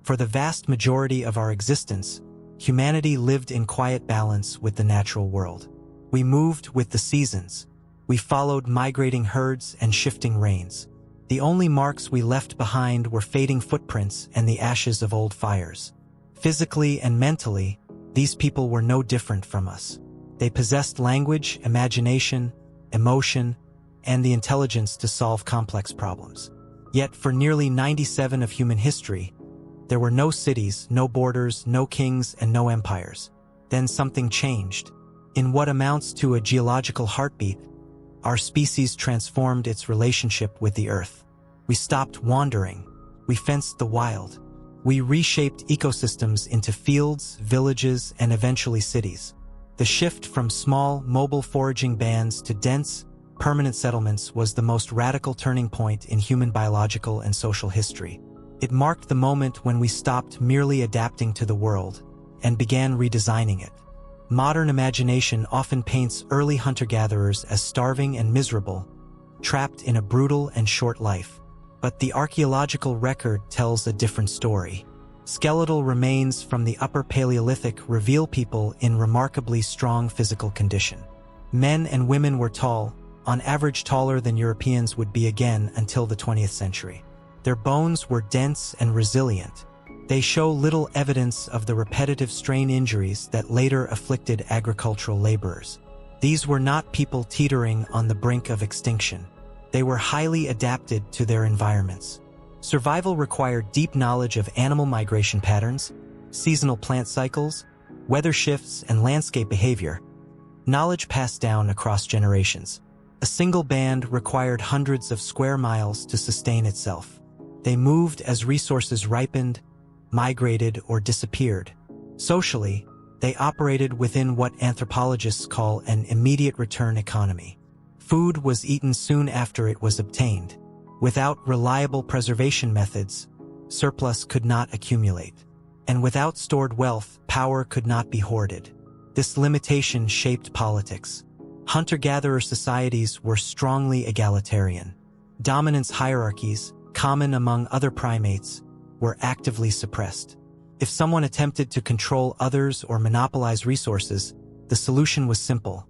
For the vast majority of our existence, humanity lived in quiet balance with the natural world. We moved with the seasons. We followed migrating herds and shifting rains. The only marks we left behind were fading footprints and the ashes of old fires. Physically and mentally, these people were no different from us. They possessed language, imagination, emotion, and the intelligence to solve complex problems. Yet for nearly 97% of human history, there were no cities, no borders, no kings, and no empires. Then something changed. In what amounts to a geological heartbeat, our species transformed its relationship with the earth. We stopped wandering. We fenced the wild. We reshaped ecosystems into fields, villages, and eventually cities. The shift from small, mobile foraging bands to dense, permanent settlements was the most radical turning point in human biological and social history. It marked the moment when we stopped merely adapting to the world and began redesigning it. Modern imagination often paints early hunter-gatherers as starving and miserable, trapped in a brutal and short life. But the archaeological record tells a different story. Skeletal remains from the Upper Paleolithic reveal people in remarkably strong physical condition. Men and women were tall, on average taller than Europeans would be again until the 20th century. Their bones were dense and resilient. They show little evidence of the repetitive strain injuries that later afflicted agricultural laborers. These were not people teetering on the brink of extinction. They were highly adapted to their environments. Survival required deep knowledge of animal migration patterns, seasonal plant cycles, weather shifts, and landscape behavior. Knowledge passed down across generations. A single band required hundreds of square miles to sustain itself. They moved as resources ripened, migrated, or disappeared. Socially, they operated within what anthropologists call an immediate return economy. Food was eaten soon after it was obtained. Without reliable preservation methods, surplus could not accumulate. And without stored wealth, power could not be hoarded. This limitation shaped politics. Hunter-gatherer societies were strongly egalitarian. Dominance hierarchies, common among other primates, were actively suppressed. If someone attempted to control others or monopolize resources, the solution was simple.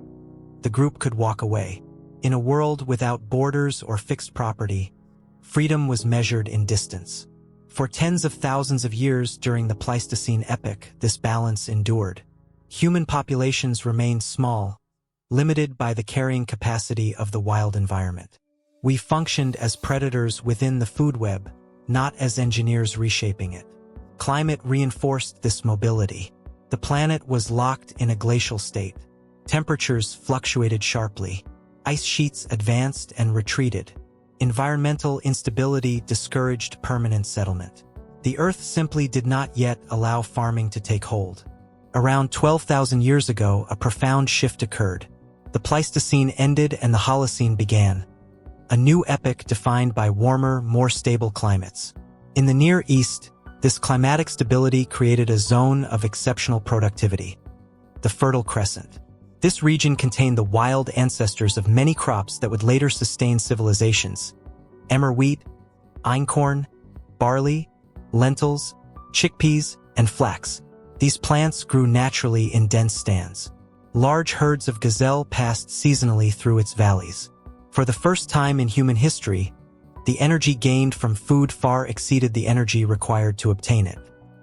The group could walk away. In a world without borders or fixed property, freedom was measured in distance. For tens of thousands of years during the Pleistocene epoch, this balance endured. Human populations remained small, limited by the carrying capacity of the wild environment. We functioned as predators within the food web, not as engineers reshaping it. Climate reinforced this mobility. The planet was locked in a glacial state. Temperatures fluctuated sharply. Ice sheets advanced and retreated. Environmental instability discouraged permanent settlement. The Earth simply did not yet allow farming to take hold. Around 12,000 years ago, a profound shift occurred. The Pleistocene ended and the Holocene began. A new epoch defined by warmer, more stable climates. In the Near East, this climatic stability created a zone of exceptional productivity, the Fertile Crescent. This region contained the wild ancestors of many crops that would later sustain civilizations: emmer wheat, einkorn, barley, lentils, chickpeas, and flax. These plants grew naturally in dense stands. Large herds of gazelle passed seasonally through its valleys. For the first time in human history, the energy gained from food far exceeded the energy required to obtain it.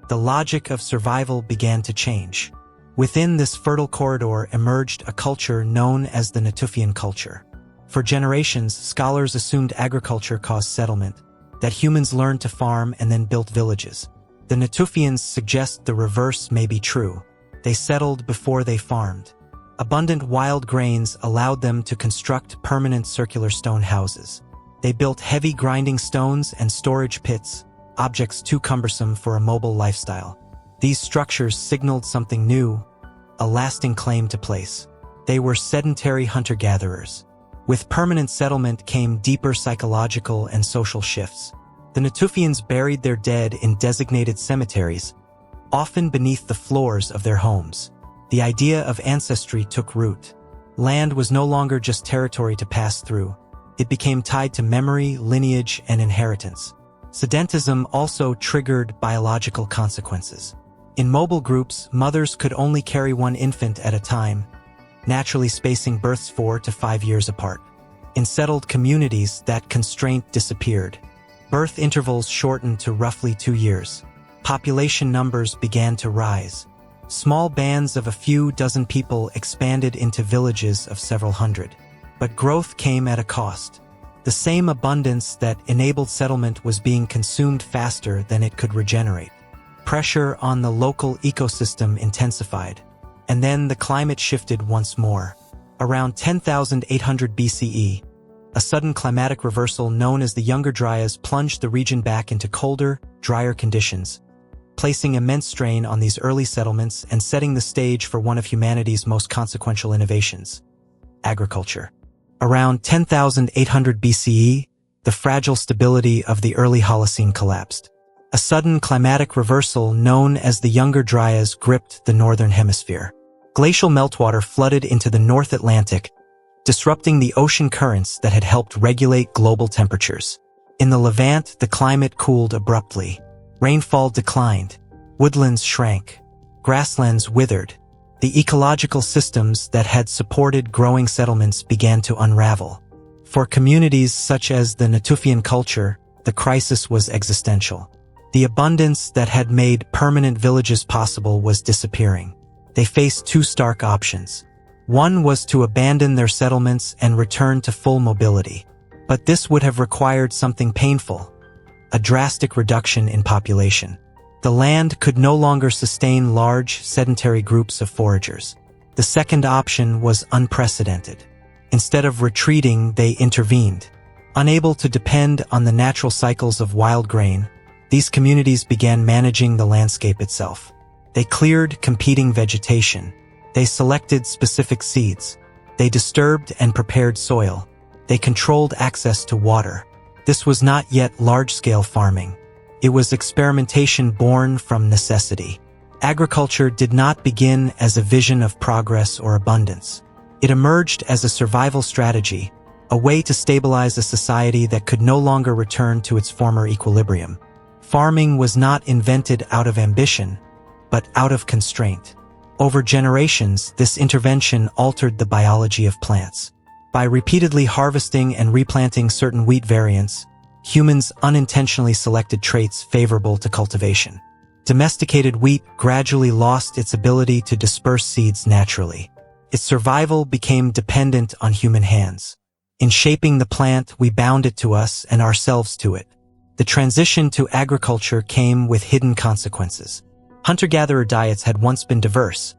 The logic of survival began to change. Within this fertile corridor emerged a culture known as the Natufian culture. For generations, scholars assumed agriculture caused settlement, that humans learned to farm and then built villages. The Natufians suggest the reverse may be true. They settled before they farmed. Abundant wild grains allowed them to construct permanent circular stone houses. They built heavy grinding stones and storage pits, objects too cumbersome for a mobile lifestyle. These structures signaled something new, a lasting claim to place. They were sedentary hunter-gatherers. With permanent settlement came deeper psychological and social shifts. The Natufians buried their dead in designated cemeteries, often beneath the floors of their homes. The idea of ancestry took root. Land was no longer just territory to pass through. It became tied to memory, lineage, and inheritance. Sedentism also triggered biological consequences. In mobile groups, mothers could only carry one infant at a time, naturally spacing births 4 to 5 years apart. In settled communities, that constraint disappeared. Birth intervals shortened to roughly 2 years. Population numbers began to rise. Small bands of a few dozen people expanded into villages of several hundred. But growth came at a cost. The same abundance that enabled settlement was being consumed faster than it could regenerate. Pressure on the local ecosystem intensified. And then the climate shifted once more. Around 10,800 BCE, a sudden climatic reversal known as the Younger Dryas plunged the region back into colder, drier conditions, placing immense strain on these early settlements and setting the stage for one of humanity's most consequential innovations: agriculture. Around 10,800 BCE, the fragile stability of the early Holocene collapsed. A sudden climatic reversal known as the Younger Dryas gripped the northern hemisphere. Glacial meltwater flooded into the North Atlantic, disrupting the ocean currents that had helped regulate global temperatures. In the Levant, the climate cooled abruptly. Rainfall declined, woodlands shrank, grasslands withered. The ecological systems that had supported growing settlements began to unravel. For communities such as the Natufian culture, the crisis was existential. The abundance that had made permanent villages possible was disappearing. They faced two stark options. One was to abandon their settlements and return to full mobility. But this would have required something painful: a drastic reduction in population. The land could no longer sustain large, sedentary groups of foragers. The second option was unprecedented. Instead of retreating, they intervened. Unable to depend on the natural cycles of wild grain, these communities began managing the landscape itself. They cleared competing vegetation. They selected specific seeds. They disturbed and prepared soil. They controlled access to water. This was not yet large-scale farming. It was experimentation born from necessity. Agriculture did not begin as a vision of progress or abundance. It emerged as a survival strategy, a way to stabilize a society that could no longer return to its former equilibrium. Farming was not invented out of ambition, but out of constraint. Over generations, this intervention altered the biology of plants. By repeatedly harvesting and replanting certain wheat variants, humans unintentionally selected traits favorable to cultivation. Domesticated wheat gradually lost its ability to disperse seeds naturally. Its survival became dependent on human hands. In shaping the plant, we bound it to us and ourselves to it. The transition to agriculture came with hidden consequences. Hunter-gatherer diets had once been diverse.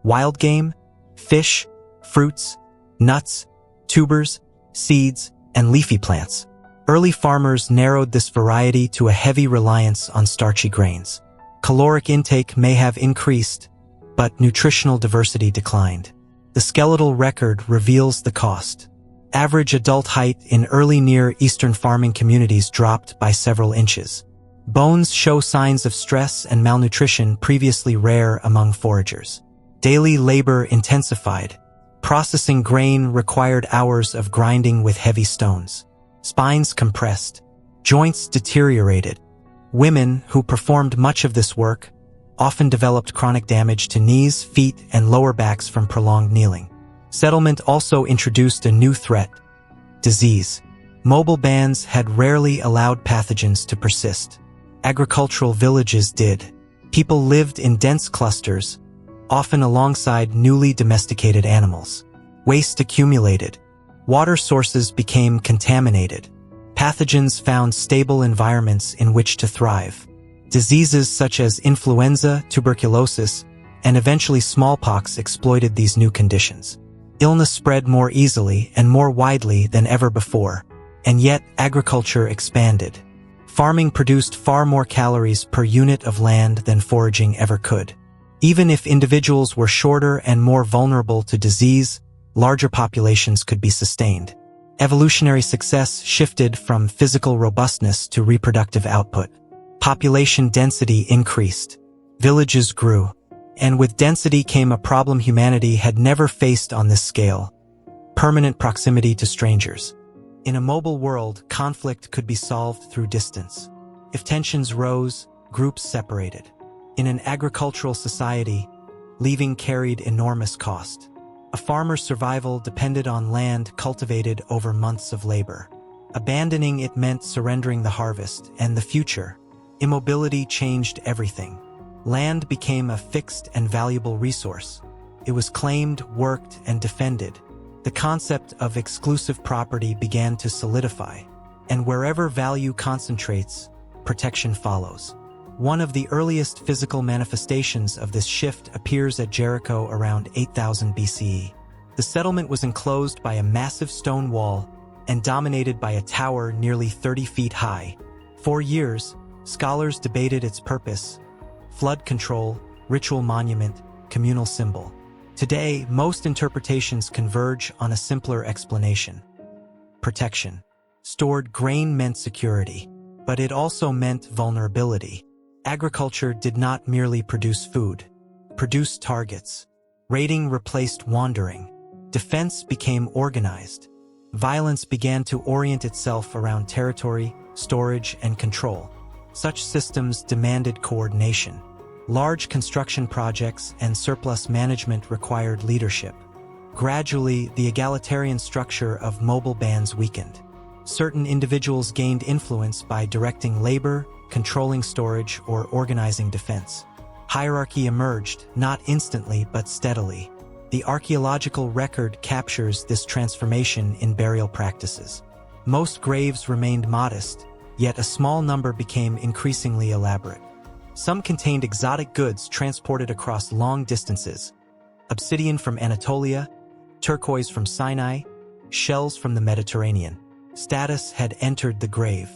Wild game, fish, fruits, nuts, tubers, seeds, and leafy plants. Early farmers narrowed this variety to a heavy reliance on starchy grains. Caloric intake may have increased, but nutritional diversity declined. The skeletal record reveals the cost. Average adult height in early Near Eastern farming communities dropped by several inches. Bones show signs of stress and malnutrition previously rare among foragers. Daily labor intensified. Processing grain required hours of grinding with heavy stones. Spines compressed. Joints deteriorated. Women, who performed much of this work, often developed chronic damage to knees, feet, and lower backs from prolonged kneeling. Settlement also introduced a new threat: disease. Mobile bans had rarely allowed pathogens to persist. Agricultural villages did. People lived in dense clusters, often alongside newly domesticated animals. Waste accumulated. Water sources became contaminated. Pathogens found stable environments in which to thrive. Diseases such as influenza, tuberculosis, and eventually smallpox exploited these new conditions. Illness spread more easily and more widely than ever before, and yet agriculture expanded. Farming produced far more calories per unit of land than foraging ever could. Even if individuals were shorter and more vulnerable to disease, larger populations could be sustained. Evolutionary success shifted from physical robustness to reproductive output. Population density increased. Villages grew. And with density came a problem humanity had never faced on this scale: permanent proximity to strangers. In a mobile world, conflict could be solved through distance. If tensions rose, groups separated. In an agricultural society, leaving carried enormous cost. A farmer's survival depended on land cultivated over months of labor. Abandoning it meant surrendering the harvest and the future. Immobility changed everything. Land became a fixed and valuable resource. It was claimed, worked, and defended. The concept of exclusive property began to solidify, and wherever value concentrates, protection follows. One of the earliest physical manifestations of this shift appears at Jericho around 8000 BCE. The settlement was enclosed by a massive stone wall and dominated by a tower nearly 30 feet high. For years, scholars debated its purpose: flood control, ritual monument, communal symbol. Today, most interpretations converge on a simpler explanation: protection. Stored grain meant security, but it also meant vulnerability. Agriculture did not merely produce food, it produced targets. Raiding replaced wandering. Defense became organized. Violence began to orient itself around territory, storage, and control. Such systems demanded coordination. Large construction projects and surplus management required leadership. Gradually, the egalitarian structure of mobile bands weakened. Certain individuals gained influence by directing labor, controlling storage, or organizing defense. Hierarchy emerged, not instantly but steadily. The archaeological record captures this transformation in burial practices. Most graves remained modest, yet a small number became increasingly elaborate. Some contained exotic goods transported across long distances: obsidian from Anatolia, turquoise from Sinai, shells from the Mediterranean. Status had entered the grave.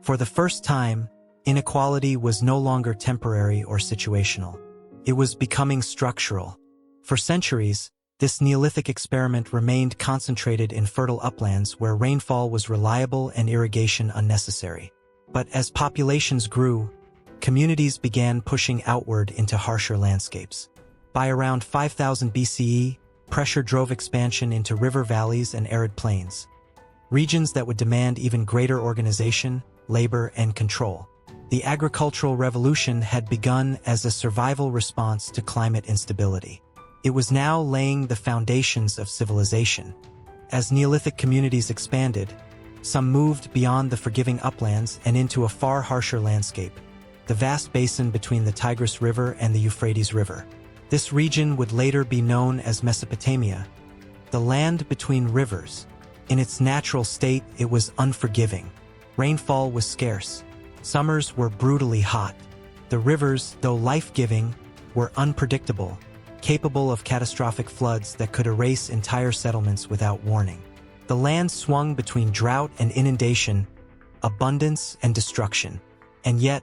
For the first time, inequality was no longer temporary or situational. It was becoming structural. For centuries, this Neolithic experiment remained concentrated in fertile uplands where rainfall was reliable and irrigation unnecessary. But as populations grew, communities began pushing outward into harsher landscapes. By around 5000 BCE, pressure drove expansion into river valleys and arid plains, regions that would demand even greater organization, labor, and control. The agricultural revolution had begun as a survival response to climate instability. It was now laying the foundations of civilization. As Neolithic communities expanded, some moved beyond the forgiving uplands and into a far harsher landscape: the vast basin between the Tigris River and the Euphrates River. This region would later be known as Mesopotamia, the land between rivers. In its natural state, it was unforgiving. Rainfall was scarce. Summers were brutally hot. The rivers, though life-giving, were unpredictable, capable of catastrophic floods that could erase entire settlements without warning. The land swung between drought and inundation, abundance and destruction. And yet,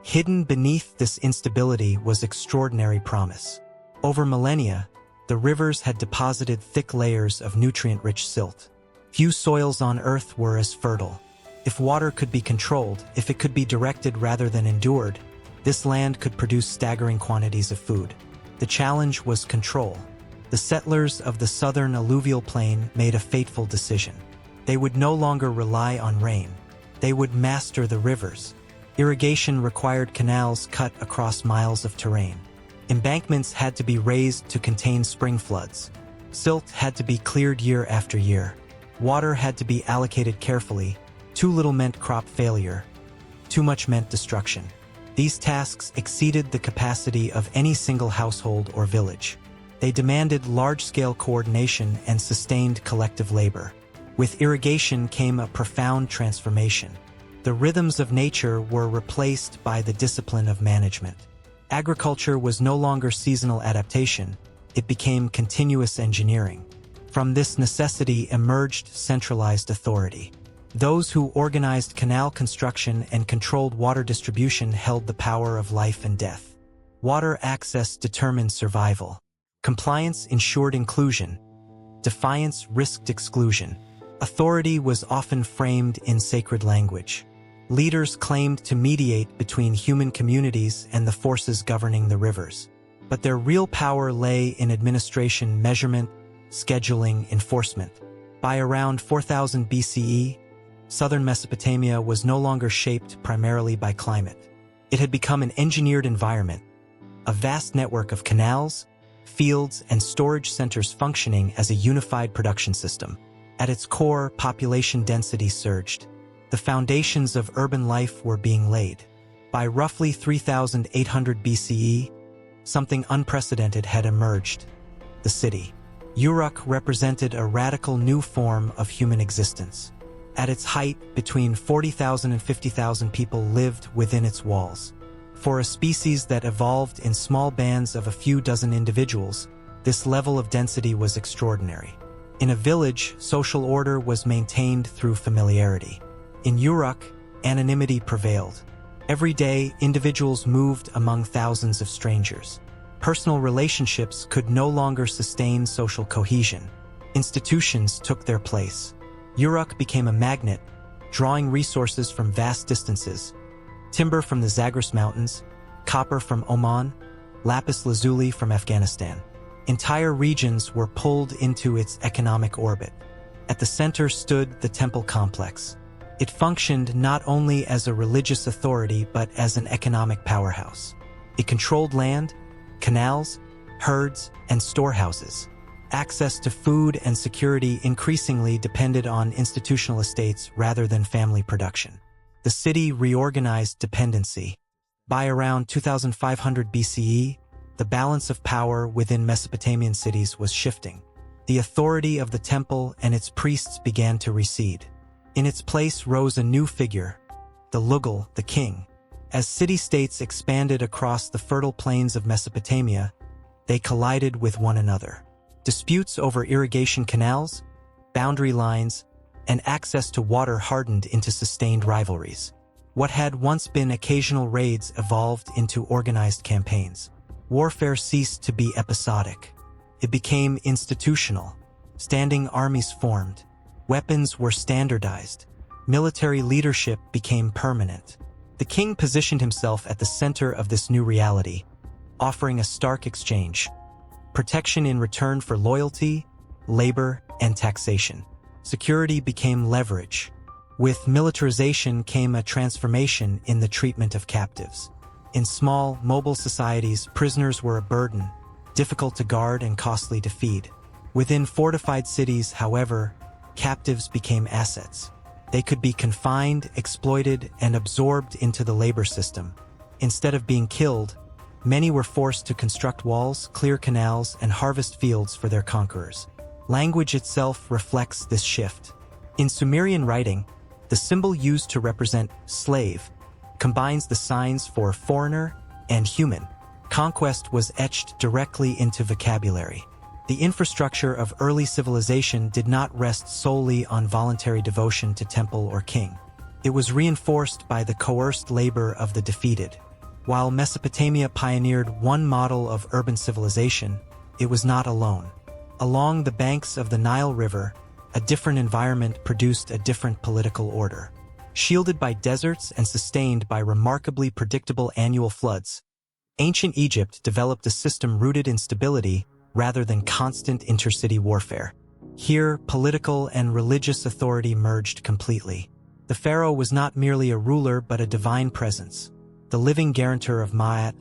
hidden beneath this instability was extraordinary promise. Over millennia, the rivers had deposited thick layers of nutrient-rich silt. Few soils on Earth were as fertile. If water could be controlled, if it could be directed rather than endured, this land could produce staggering quantities of food. The challenge was control. The settlers of the southern alluvial plain made a fateful decision. They would no longer rely on rain. They would master the rivers. Irrigation required canals cut across miles of terrain. Embankments had to be raised to contain spring floods. Silt had to be cleared year after year. Water had to be allocated carefully. Too little meant crop failure. Too much meant destruction. These tasks exceeded the capacity of any single household or village. They demanded large-scale coordination and sustained collective labor. With irrigation came a profound transformation. The rhythms of nature were replaced by the discipline of management. Agriculture was no longer seasonal adaptation, it became continuous engineering. From this necessity emerged centralized authority. Those who organized canal construction and controlled water distribution held the power of life and death. Water access determined survival. Compliance ensured inclusion. Defiance risked exclusion. Authority was often framed in sacred language. Leaders claimed to mediate between human communities and the forces governing the rivers. But their real power lay in administration, measurement, scheduling, enforcement. By around 4000 BCE, southern Mesopotamia was no longer shaped primarily by climate. It had become an engineered environment, a vast network of canals, fields, and storage centers functioning as a unified production system. At its core, population density surged. The foundations of urban life were being laid. By roughly 3,800 BCE, something unprecedented had emerged: the city. Uruk represented a radical new form of human existence. At its height, between 40,000 and 50,000 people lived within its walls. For a species that evolved in small bands of a few dozen individuals, this level of density was extraordinary. In a village, social order was maintained through familiarity. In Uruk, anonymity prevailed. Every day, individuals moved among thousands of strangers. Personal relationships could no longer sustain social cohesion. Institutions took their place. Uruk became a magnet, drawing resources from vast distances: timber from the Zagros Mountains, copper from Oman, lapis lazuli from Afghanistan. Entire regions were pulled into its economic orbit. At the center stood the temple complex. It functioned not only as a religious authority but as an economic powerhouse. It controlled land, canals, herds, and storehouses. Access to food and security increasingly depended on institutional estates rather than family production. The city reorganized dependency. By around 2500 BCE, the balance of power within Mesopotamian cities was shifting. The authority of the temple and its priests began to recede. In its place rose a new figure, the Lugal, the king. As city-states expanded across the fertile plains of Mesopotamia, they collided with one another. Disputes over irrigation canals, boundary lines, and access to water hardened into sustained rivalries. What had once been occasional raids evolved into organized campaigns. Warfare ceased to be episodic. It became institutional. Standing armies formed. Weapons were standardized. Military leadership became permanent. The king positioned himself at the center of this new reality, offering a stark exchange: protection in return for loyalty, labor, and taxation. Security became leverage. With militarization came a transformation in the treatment of captives. In small, mobile societies, prisoners were a burden, difficult to guard and costly to feed. Within fortified cities, however, captives became assets. They could be confined, exploited, and absorbed into the labor system. Instead of being killed, many were forced to construct walls, clear canals, and harvest fields for their conquerors. Language itself reflects this shift. In Sumerian writing, the symbol used to represent slave combines the signs for foreigner and human. Conquest was etched directly into vocabulary. The infrastructure of early civilization did not rest solely on voluntary devotion to temple or king. It was reinforced by the coerced labor of the defeated. While Mesopotamia pioneered one model of urban civilization, it was not alone. Along the banks of the Nile River, a different environment produced a different political order. Shielded by deserts and sustained by remarkably predictable annual floods, ancient Egypt developed a system rooted in stability rather than constant intercity warfare. Here, political and religious authority merged completely. The pharaoh was not merely a ruler but a divine presence, the living guarantor of Ma'at,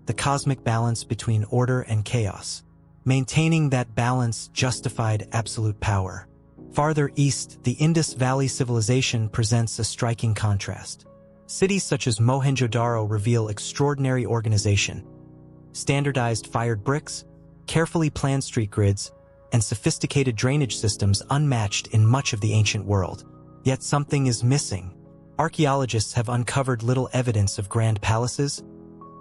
the cosmic balance between order and chaos. Maintaining that balance justified absolute power. Farther east, the Indus Valley civilization presents a striking contrast. Cities such as Mohenjo-Daro reveal extraordinary organization. Standardized fired bricks, carefully planned street grids, and sophisticated drainage systems unmatched in much of the ancient world. Yet something is missing. Archaeologists have uncovered little evidence of grand palaces,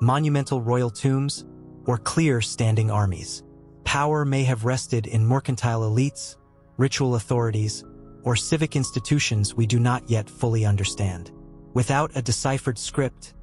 monumental royal tombs, or clear standing armies. Power may have rested in mercantile elites, ritual authorities, or civic institutions we do not yet fully understand. Without a deciphered script,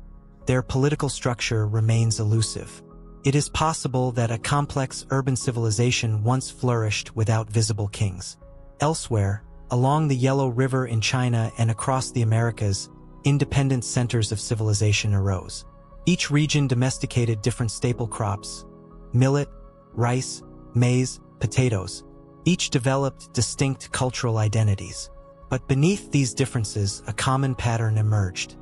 their political structure remains elusive. It is possible that a complex urban civilization once flourished without visible kings. Elsewhere, along the Yellow River in China and across the Americas, independent centers of civilization arose. Each region domesticated different staple crops: millet, rice, maize, potatoes. Each developed distinct cultural identities. But beneath these differences, a common pattern emerged.